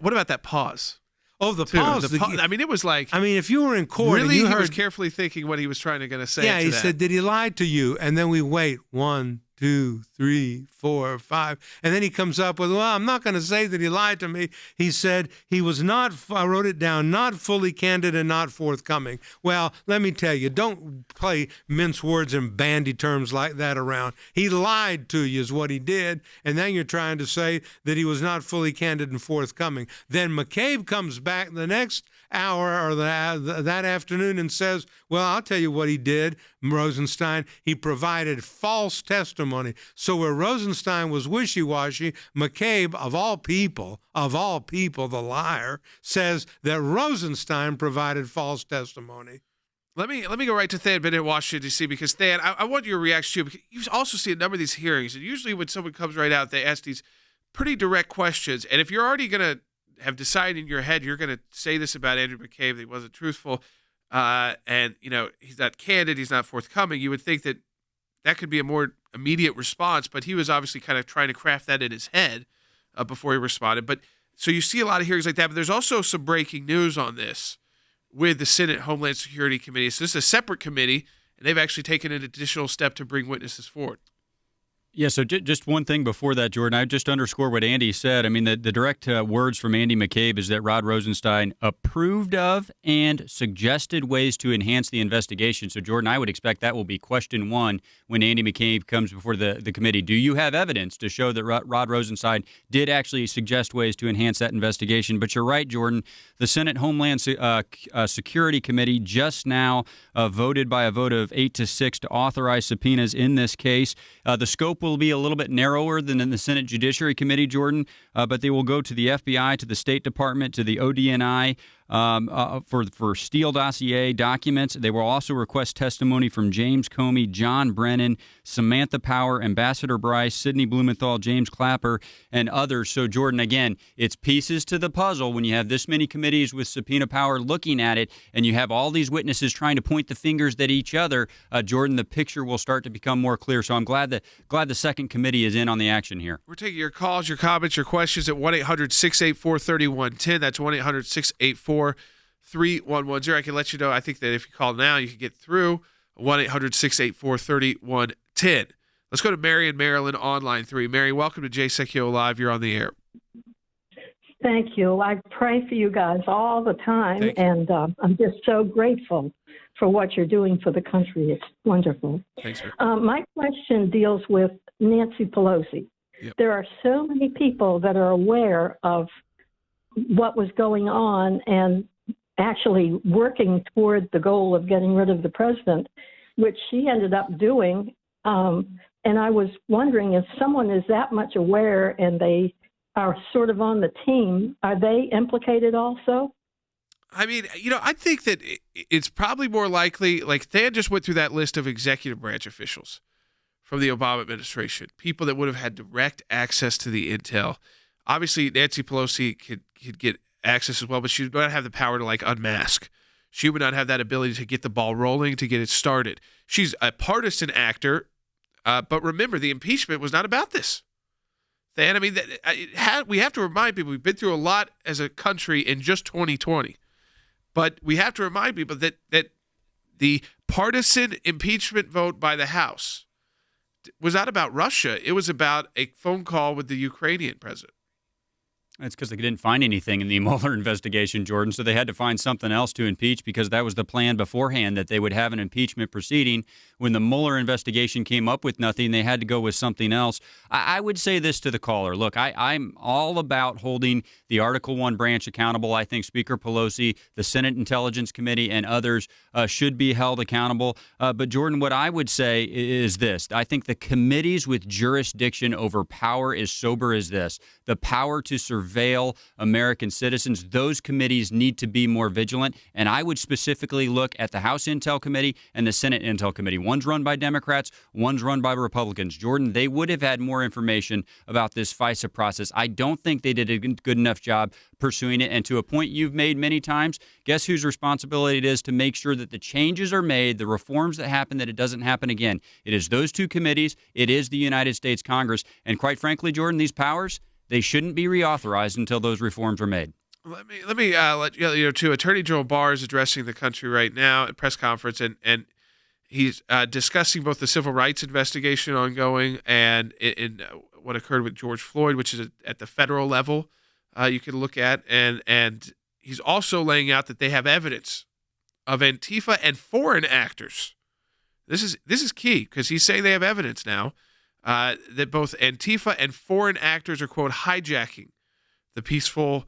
What about that pause? Oh, the pause. I mean, it was like. I mean, if you were in court, really, and you he heard, was carefully thinking what he was trying to say. Yeah, he said, "Did he lie to you?" And then we wait 1, 2, 3, 4, 5, and then he comes up with, "Well, I'm not going to say that he lied to me." He said he was not. I wrote it down. Not fully candid and not forthcoming. Well, let me tell you, don't play mince words and bandy terms like that around. He lied to you is what he did, and then you're trying to say that he was not fully candid and forthcoming. Then McCabe comes back the next hour or that afternoon and says, "Well, I'll tell you what he did, Rosenstein. He provided false testimony." So where Rosenstein was wishy-washy, McCabe, of all people, the liar, says that Rosenstein provided false testimony. Let me go right to Than Bennett, Washington, D.C., because Than, I want your reaction to, because you also see a number of these hearings, and usually when someone comes right out, they ask these pretty direct questions, and if you're already going to have decided in your head you're going to say this about Andrew McCabe, that he wasn't truthful, and he's not candid, he's not forthcoming, you would think that could be a more immediate response, but he was obviously kind of trying to craft that in his head before he responded. But so you see a lot of hearings like that, but there's also some breaking news on this with the Senate Homeland Security Committee. So this is a separate committee, and they've actually taken an additional step to bring witnesses forward. Yeah, so just one thing before that, Jordan, I just underscore what Andy said. I mean, the direct words from Andy McCabe is that Rod Rosenstein approved of and suggested ways to enhance the investigation. So, Jordan, I would expect that will be question one when Andy McCabe comes before the committee. Do you have evidence to show that Rod Rosenstein did actually suggest ways to enhance that investigation? But you're right, Jordan. The Senate Homeland Security Committee just now voted by a vote of 8-6 to authorize subpoenas in this case. The scope will be a little bit narrower than in the Senate Judiciary Committee, Jordan, but they will go to the FBI, to the State Department, to the ODNI for Steele dossier documents. They will also request testimony from James Comey, John Brennan, Samantha Power, Ambassador Bryce, Sidney Blumenthal, James Clapper, and others. So, Jordan, again, it's pieces to the puzzle when you have this many committees with subpoena power looking at it, and you have all these witnesses trying to point the fingers at each other. Jordan, the picture will start to become more clear. So I'm glad the second committee is in on the action here. We're taking your calls, your comments, your questions at 1-800-684-3110. That's 1-800-684-3110. I can let you know, I think that if you call now, you can get through 1-800-684-3110. Let's go to Mary in Maryland on line 3. Mary, welcome to Jay Sekulow Live. You're on the air. Thank you. I pray for you guys all the time, and I'm just so grateful for what you're doing for the country. It's wonderful. Thanks, sir. My question deals with Nancy Pelosi. Yep. There are so many people that are aware of what was going on and actually working toward the goal of getting rid of the president, which she ended up doing. And I was wondering, if someone is that much aware and they are sort of on the team, are they implicated also? I mean, I think that it's probably more likely, like Than just went through that list of executive branch officials from the Obama administration, people that would have had direct access to the intel. Obviously, Nancy Pelosi could get access as well, but she would not have the power to unmask. She would not have that ability to get the ball rolling, to get it started. She's a partisan actor, but remember, the impeachment was not about this. And I mean, we have to remind people, we've been through a lot as a country in just 2020, but we have to remind people that the partisan impeachment vote by the House was not about Russia. It was about a phone call with the Ukrainian president. That's because they didn't find anything in the Mueller investigation, Jordan, so they had to find something else to impeach because that was the plan beforehand, that they would have an impeachment proceeding. When the Mueller investigation came up with nothing, they had to go with something else. I would say this to the caller. Look, I'm all about holding the Article I branch accountable. I think Speaker Pelosi, the Senate Intelligence Committee, and others should be held accountable. But, Jordan, what I would say is this. I think the committees with jurisdiction over power as sober as this, the power to surveil American citizens, those committees need to be more vigilant. And I would specifically look at the House Intel Committee and the Senate Intel Committee. One's run by Democrats, one's run by Republicans. Jordan, they would have had more information about this FISA process. I don't think they did a good enough job pursuing it. And to a point you've made many times, guess whose responsibility it is to make sure that the changes are made, the reforms that happen, that it doesn't happen again. It is those two committees. It is the United States Congress. And quite frankly, Jordan, these powers, they shouldn't be reauthorized until those reforms are made. Let me let you know too. Attorney General Barr is addressing the country right now at a press conference, and he's discussing both the civil rights investigation ongoing and in what occurred with George Floyd, which is at the federal level. You can look at, and he's also laying out that they have evidence of Antifa and foreign actors. This is key because he's saying they have evidence now that both Antifa and foreign actors are, quote, hijacking the peaceful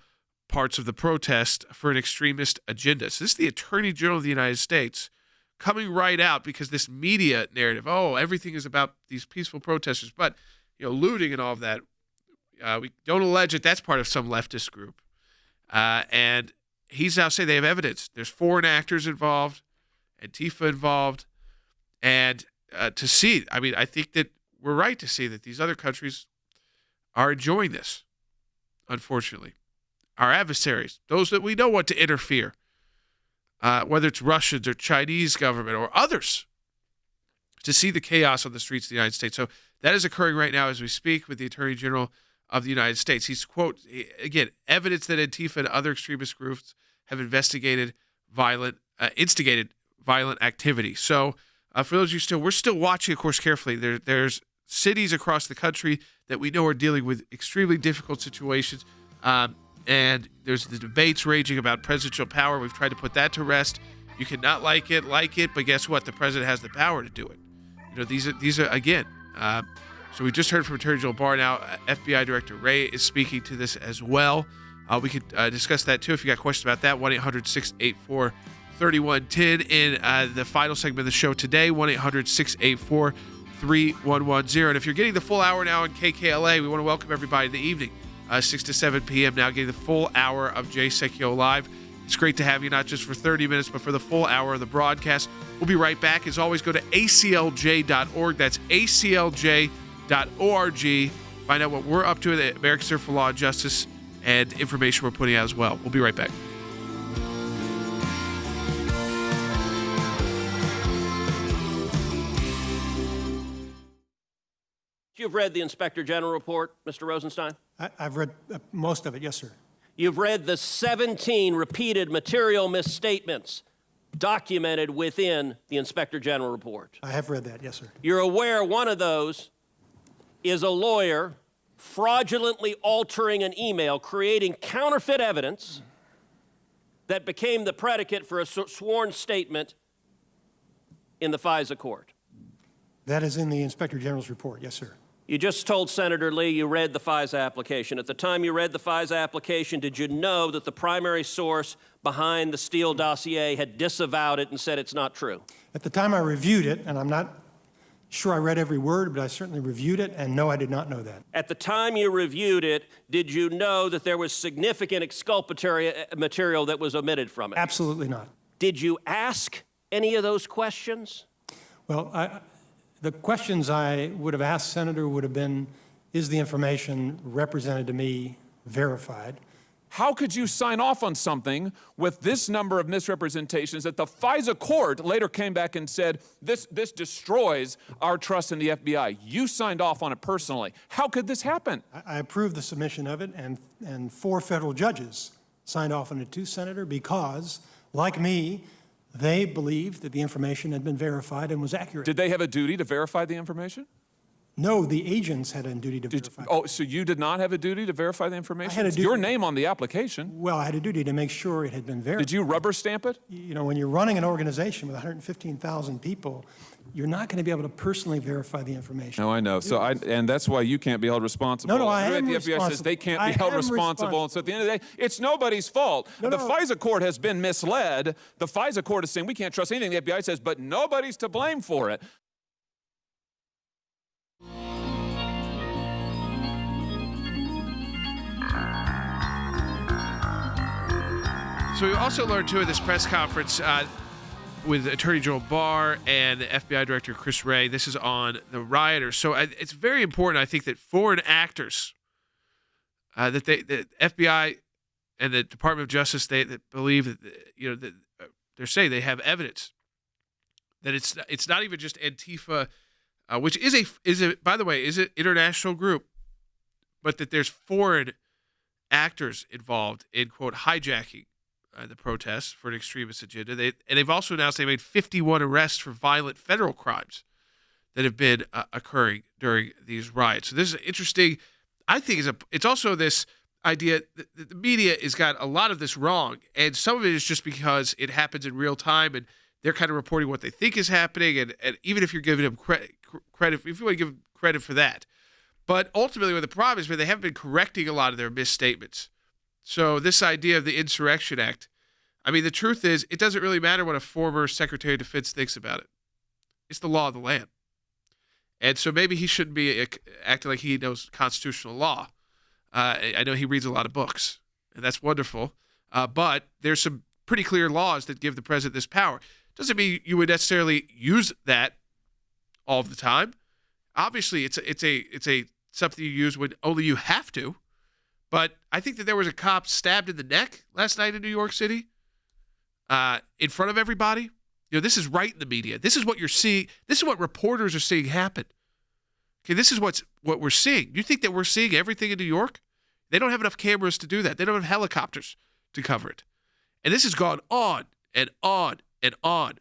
parts of the protest for an extremist agenda. So this is the Attorney General of the United States coming right out because this media narrative, everything is about these peaceful protesters, but looting and all of that, we don't allege that that's part of some leftist group. And he's now saying they have evidence. There's foreign actors involved, Antifa involved, and to see, I think that we're right to see that these other countries are enjoying this, unfortunately. Our adversaries, those that we know want to interfere, whether it's Russians or Chinese government or others, to see the chaos on the streets of the United States. So that is occurring right now as we speak with the Attorney General of the United States. He's, quote, again, evidence that Antifa and other extremist groups have instigated violent activity. So for those of you we're still watching, of course, carefully. There's cities across the country that we know are dealing with extremely difficult situations. And there's the debates raging about presidential power. We've tried to put that to rest. You cannot like it, but guess what? The president has the power to do it. These are again. So we just heard from Attorney General Barr. Now FBI Director Wray is speaking to this as well. We could discuss that too if you got questions about that. 1-800-684-3110 in the final segment of the show today. 1-800-684-3110. And if you're getting the full hour now on KKLA, we want to welcome everybody in the evening. 6 to 7 p.m. now, getting the full hour of Jay Sekulow Live. It's great to have you, not just for 30 minutes, but for the full hour of the broadcast. We'll be right back. As always, go to aclj.org. That's aclj.org. Find out what we're up to at the American Center for Law and Justice and information we're putting out as well. We'll be right back. You've read the Inspector General report, Mr. Rosenstein? I've read most of it, yes, sir. You've read the 17 repeated material misstatements documented within the Inspector General report. I have read that, yes, sir. You're aware one of those is a lawyer fraudulently altering an email, creating counterfeit evidence that became the predicate for a sworn statement in the FISA court? That is in the Inspector General's report. Yes, sir. You just told Senator Lee you read the FISA application. At the time you read the FISA application, did you know that the primary source behind the Steele dossier had disavowed it and said it's not true? At the time I reviewed it, and I'm not sure I read every word, but I certainly reviewed it, and no, I did not know that. At the time you reviewed it, did you know that there was significant exculpatory material that was omitted from it? Absolutely not. Did you ask any of those questions? Well, the questions I would have asked Senator would have been, is the information represented to me verified? How could you sign off on something with this number of misrepresentations that the FISA court later came back and said, this destroys our trust in the FBI? You signed off on it personally. How could this happen? I approved the submission of it, and 4 federal judges signed off on it too, Senator, because, like me, they believed that the information had been verified and was accurate. Did they have a duty to verify the information? No, the agents had a duty to verify. Oh, so you did not have a duty to verify the information? I had a duty. Your name on the application. Well, I had a duty to make sure it had been verified. Did you rubber stamp it? You know, when you're running an organization with 115,000 people, you're not going to be able to personally verify the information. No, I know. So and that's why you can't be held responsible. No, I am the FBI responsible. says they can't be held responsible. And so at the end of the day, it's nobody's fault. The FISA court has been misled. The FISA court is saying we can't trust anything the FBI says, but nobody's to blame for it. So we also learned, too, at this press conference with Attorney General Barr and FBI Director Chris Wray, this is on the rioters. So it's very important, I think, that foreign actors, that the FBI and the Department of Justice, they believe that, that they're saying they have evidence that it's not even just Antifa, which is a by the way, is an international group, but that there's foreign actors involved in, quote, hijacking the protests for an extremist agenda. They've also announced they made 51 arrests for violent federal crimes that have been occurring during these riots. So this is interesting. I think it's also this idea that the media has got a lot of this wrong, and some of it is just because it happens in real time, and they're kind of reporting what they think is happening, and even if you're giving them credit, if you want to give them credit for that. But ultimately, what the problem is, they haven't been correcting a lot of their misstatements. So this idea of the Insurrection Act, I mean, the truth is, it doesn't really matter what a former Secretary of Defense thinks about it. It's the law of the land. And so maybe he shouldn't be acting like he knows constitutional law. I know he reads a lot of books, and that's wonderful. But there's some pretty clear laws that give the president this power. Doesn't mean you would necessarily use that all the time. Obviously, it's something you use when only you have to. But I think that there was a cop stabbed in the neck last night in New York City in front of everybody. This is right in the media. This is what you're seeing. This is what reporters are seeing happen. Okay, this is what we're seeing. You think that we're seeing everything in New York? They don't have enough cameras to do that. They don't have helicopters to cover it. And this has gone on and on and on.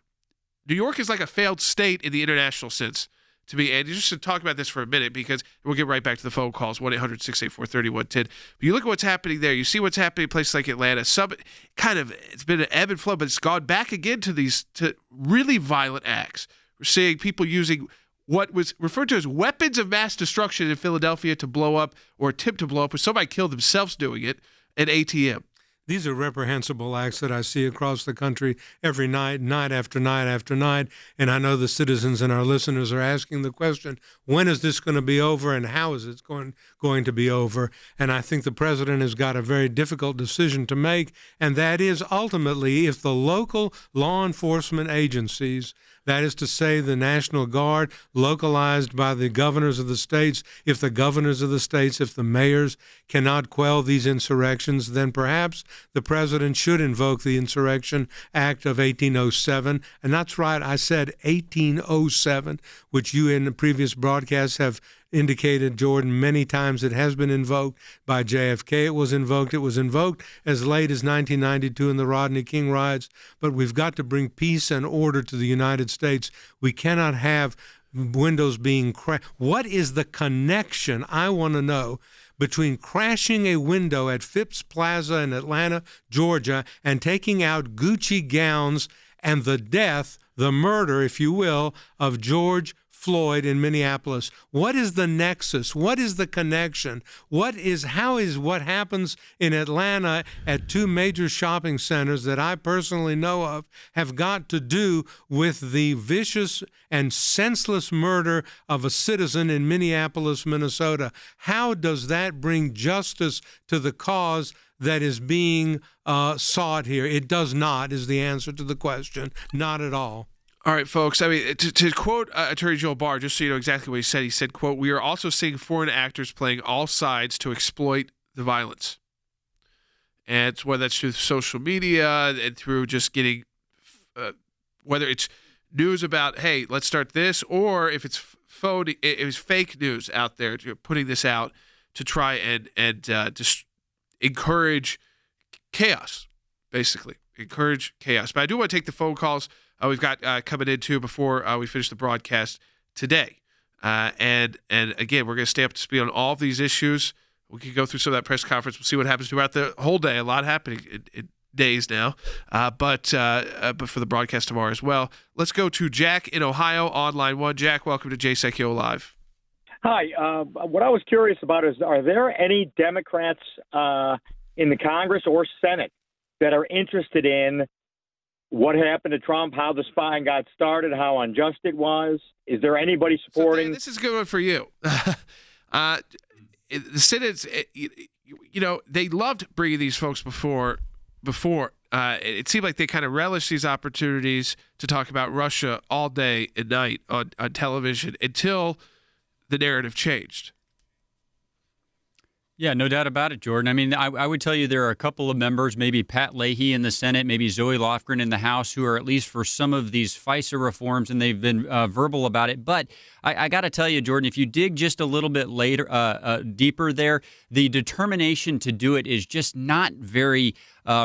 New York is like a failed state in the international sense to me. And just to talk about this for a minute, because we'll get right back to the phone calls, 1-800-684-3110. But you look at what's happening there. You see what's happening in places like Atlanta. It's been an ebb and flow, but it's gone back again to really violent acts. We're seeing people using what was referred to as weapons of mass destruction in Philadelphia to blow up or attempt to blow up, where somebody killed themselves doing it, an ATM. These are reprehensible acts that I see across the country every night, night after night after night. And I know the citizens and our listeners are asking the question, when is this going to be over and how is it going to be over? And I think the president has got a very difficult decision to make, and that is ultimately if the local law enforcement agencies, that is to say the National Guard, localized by the governors of the states, if the governors of the states, if the mayors cannot quell these insurrections, then perhaps the president should invoke the Insurrection Act of 1807. And that's right, I said 1807, which you in the previous broadcasts have indicated, Jordan, many times it has been invoked by JFK. It was invoked as late as 1992 in the Rodney King riots. But we've got to bring peace and order to the United States. We cannot have windows being crashed. What is the connection, I want to know, between crashing a window at Phipps Plaza in Atlanta, Georgia, and taking out Gucci gowns and the death the murder, if you will, of George Floyd in Minneapolis. What is the nexus? What is the connection? How is what happens in Atlanta at two major shopping centers that I personally know of have got to do with the vicious and senseless murder of a citizen in Minneapolis, Minnesota? How does that bring justice to the cause that is being sought here? It does not, is the answer to the question. Not at all. All right, folks. I mean, to quote Attorney Joe Barr, just so you know exactly what he said, quote, "We are also seeing foreign actors playing all sides to exploit the violence." And whether that's through social media and through just getting, whether it's news about, hey, let's start this, or if it's fake news out there, you're putting this out to try and just encourage chaos, basically. Encourage chaos. But I do want to take the phone calls we've got coming in too before we finish the broadcast today. And again, we're going to stay up to speed on all of these issues. We can go through some of that press conference. We'll see what happens throughout the whole day. A lot happening in days now, but for the broadcast tomorrow as well. Let's go to Jack in Ohio on line 1. Jack, welcome to Jay Sekulow Live. Hi. What I was curious about is, are there any Democrats in the Congress or Senate that are interested in what happened to Trump, how the spying got started, how unjust it was? Is there anybody supporting? So, this is a good one for you. The Senate, they loved bringing these folks before. It seemed like they kind of relished these opportunities to talk about Russia all day and night on television until the narrative changed. Yeah, no doubt about it, Jordan. I mean, I would tell you there are a couple of members, maybe Pat Leahy in the Senate, maybe Zoe Lofgren in the House, who are at least for some of these FISA reforms, and they've been verbal about it. But I got to tell you, Jordan, if you dig just a little bit deeper there, the determination to do it is just not very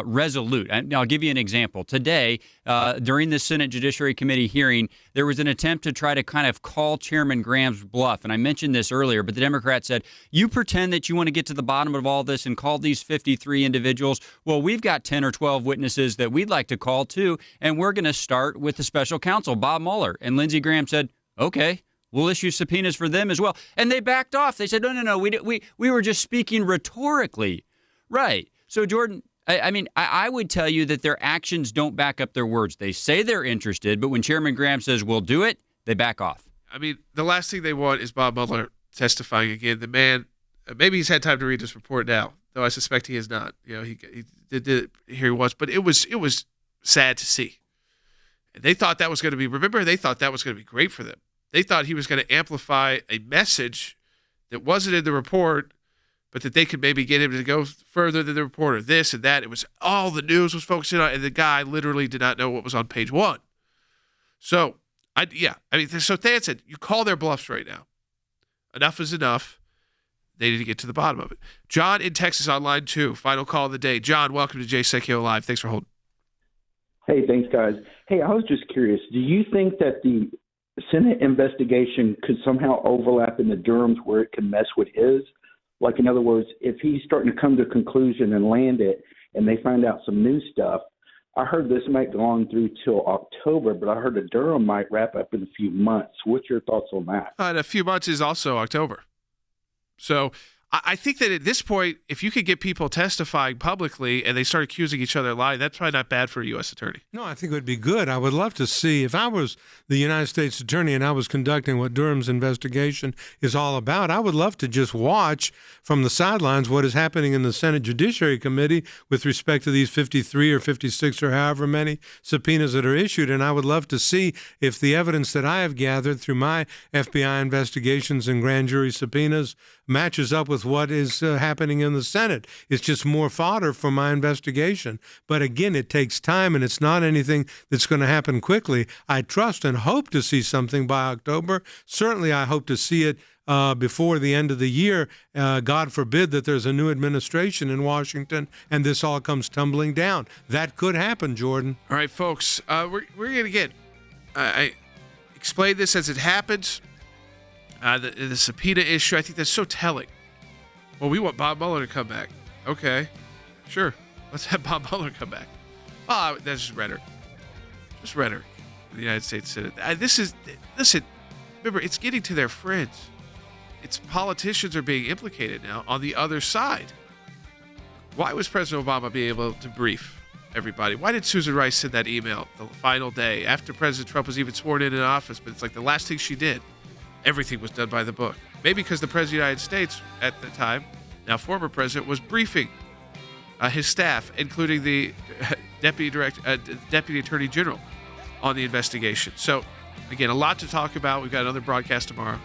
resolute. And I'll give you an example. Today, during the Senate Judiciary Committee hearing, there was an attempt to try to kind of call Chairman Graham's bluff. And I mentioned this earlier, but the Democrats said, you pretend that you want to get to the bottom of all this and call these 53 individuals. Well, we've got 10 or 12 witnesses that we'd like to call too, and we're going to start with the special counsel, Bob Mueller. And Lindsey Graham said, okay, we'll issue subpoenas for them as well. And they backed off. They said, no, we were just speaking rhetorically. Right. So, Jordan, I would tell you that their actions don't back up their words. They say they're interested, but when Chairman Graham says we'll do it, they back off. I mean, The last thing they want is Bob Mueller testifying again. The man, maybe he's had time to read this report now, though I suspect he has not. He did it, here he was, but it was sad to see. And they thought that was going to be, they thought that was going to be great for them. They thought he was going to amplify a message that wasn't in the report, but that they could maybe get him to go further than the report, or this and that. It was all the news was focusing on, and the guy literally did not know what was on page 1. So, so Than said, you call their bluffs right now. Enough is enough. They need to get to the bottom of it. John in Texas on line 2, final call of the day. John, welcome to Jay Sekulow Live. Thanks for holding. Hey, thanks, guys. Hey, I was just curious. Do you think that the Senate investigation could somehow overlap in the Durham's where it can mess with his? Like, in other words, if he's starting to come to a conclusion and land it and they find out some new stuff, I heard this might go on through till October, but I heard that Durham might wrap up in a few months. What's your thoughts on that? In a few months is also October. So I think that at this point, if you could get people testifying publicly and they start accusing each other of lying, that's probably not bad for a U.S. attorney. No, I think it would be good. I would love to see, if I was the United States attorney and I was conducting what Durham's investigation is all about, I would love to just watch from the sidelines what is happening in the Senate Judiciary Committee with respect to these 53 or 56 or however many subpoenas that are issued. And I would love to see if the evidence that I have gathered through my FBI investigations and grand jury subpoenas matches up with what is happening in the Senate. It's just more fodder for my investigation. But again, it takes time, and it's not anything that's going to happen quickly. I trust and hope to see something by October. Certainly, I hope to see it before the end of the year. God forbid that there's a new administration in Washington and this all comes tumbling down. That could happen, Jordan. All right, folks, we're going to get I explain this as it happens. The subpoena issue, I think that's so telling. Well, we want Bob Mueller to come back. Okay, sure. Let's have Bob Mueller come back. Oh, that's just rhetoric. Just rhetoric. the United States Senate. Listen, remember, it's getting to their friends. It's politicians are being implicated now on the other side. Why was President Obama being able to brief everybody? Why did Susan Rice send that email the final day after President Trump was even sworn in office? But it's like the last thing she did. Everything was done by the book. Maybe because the President of the United States at the time, now former president, was briefing his staff, including the Deputy Attorney General, on the investigation. So, again, a lot to talk about. We've got another broadcast tomorrow.